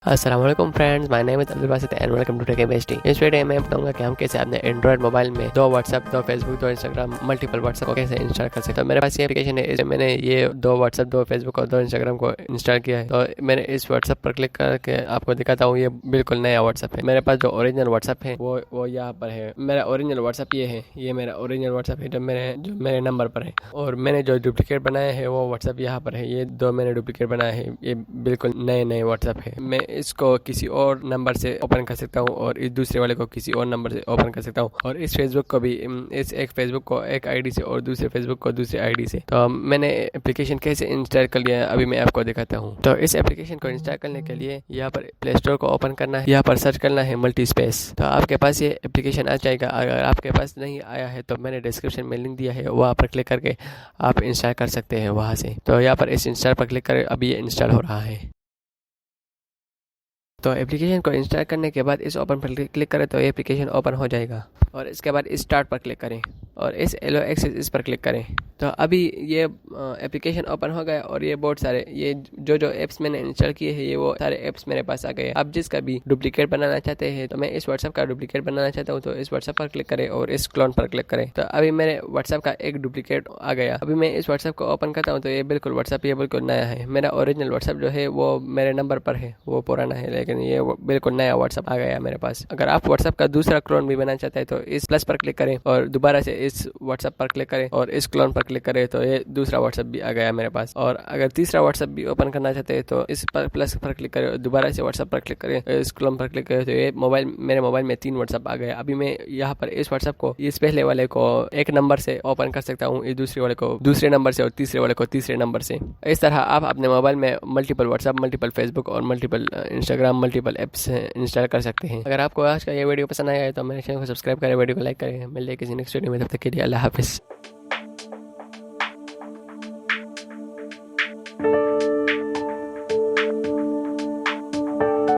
अस्सलाम वालेकुम friends, my name is Abdul Basit and welcome to Tech Bestie. इस वीडियो में मैं बताऊंगा कि हम कैसे अपने एंड्रॉइड मोबाइल में दो व्हाट्सएप, दो फेसबुक, दो इंस्टाग्राम, मल्टीपल व्हाट्सएप को कैसे इंस्टॉल कर सकते हैं। तो मेरे पास ये एप्लीकेशन है, इसमें मैंने ये दो व्हाट्सएप, दो फेसबुक और दो इंस्टाग्राम को इंस्टॉल किया है। तो मैंने इस व्हाट्सएप पर क्लिक करके आपको दिखाता हूँ। ये बिल्कुल नया व्हाट्सएप है। मेरे पास जो ओरिजिनल व्हाट्सएप है वो यहाँ पर है। मेरा ओरिजिनल व्हाट्सएप ये है, ये मेरा ओरिजिनल व्हाट्सएप है जो मेरे नंबर पर है। और मैंने जो डुप्लीकेट बनाया है वो व्हाट्सएप यहाँ पर है। ये दो मैंने डुप्लीकेट बनाया है, ये बिल्कुल नए व्हाट्सएप है। मैं इसको किसी और नंबर से ओपन कर सकता हूँ और इस दूसरे वाले को किसी और नंबर से ओपन कर सकता हूँ। और इस फेसबुक को भी, इस एक फेसबुक को एक आईडी से और दूसरे फेसबुक को दूसरे आईडी से। तो मैंने एप्लीकेशन कैसे इंस्टॉल कर लिया है अभी मैं आपको दिखाता हूँ। तो इस एप्लीकेशन को इंस्टॉल करने के लिए यहाँ पर प्ले स्टोर को ओपन करना है, यहाँ पर सर्च करना है मल्टी स्पेस। तो आपके पास ये एप्लीकेशन आ जाएगा। अगर आपके पास नहीं आया है तो मैंने डिस्क्रिप्शन में लिंक दिया है, वहाँ पर क्लिक करके आप इंस्टॉल कर सकते हैं वहाँ से। तो यहाँ पर इस इंस्टॉल पर क्लिक करें, अभी ये इंस्टॉल हो रहा है। तो एप्लीकेशन को इंस्टॉल करने के बाद इस ओपन पर क्लिक करें तो एप्लीकेशन ओपन हो जाएगा। और इसके बाद स्टार्ट पर क्लिक करें और इस एलो एक्सेस इस पर क्लिक करें। तो अभी ये एप्लीकेशन ओपन हो गया और ये बहुत सारे ये जो ऐप्स मैंने इंस्टॉल किए हैं, ये वो सारे ऐप्स मेरे पास आ गए। आप जिसका भी डुप्लीकेट बनाना चाहते हैं, तो मैं इस व्हाट्सएप का डुप्लीकेट बनाना चाहता हूँ तो इस व्हाट्सएप पर क्लिक करें और इस क्लोन पर क्लिक करें। तो अभी मेरे व्हाट्सएप का एक डुप्लीकेट आ गया। अभी मैं इस व्हाट्सएप को ओपन करता हूँ तो ये बिल्कुल व्हाट्सएप ये बिल्कुल नया है। मेरा ओरिजिनल व्हाट्सएप जो है वो मेरे नंबर पर है, वो पुराना है, लेकिन ये बिल्कुल नया व्हाट्सएप आ गया मेरे पास। अगर आप व्हाट्सएप का दूसरा क्लोन भी बनाना चाहते हैं तो इस प्लस पर क्लिक करें और दोबारा से इस व्हाट्सएप पर क्लिक करें और इस क्लोन पर क्लिक करें तो ये दूसरा व्हाट्सएप भी आ गया मेरे पास। और अगर तीसरा व्हाट्सएप भी ओपन करना चाहते हैं तो इस पर प्लस पर क्लिक करें और दोबारा से व्हाट्सएप पर क्लिक करें, इस क्लोन पर क्लिक करें तो ये मेरे मोबाइल में 3 व्हाट्सएप आ गया। अभी मैं यहाँ पर इस व्हाट्सएप को, इस पहले वाले को एक नंबर से ओपन कर सकता हूँ, इस दूसरे वाले को दूसरे नंबर से और तीसरे वाले को तीसरे नंबर से। इस तरह आप अपने मोबाइल में मल्टीपल व्हाट्सएप, मल्टीपल फेसबुक और multiple Instagram, multiple apps install कर सकते हैं। अगर आपको आज का ये वीडियो पसंद आया है तो मेरे चैनल को सब्सक्राइब करें, वीडियो को लाइक करें। मिलते हैं किसी नेक्स्ट वीडियो में, तब तक के लिए अल्लाह हाफिज़।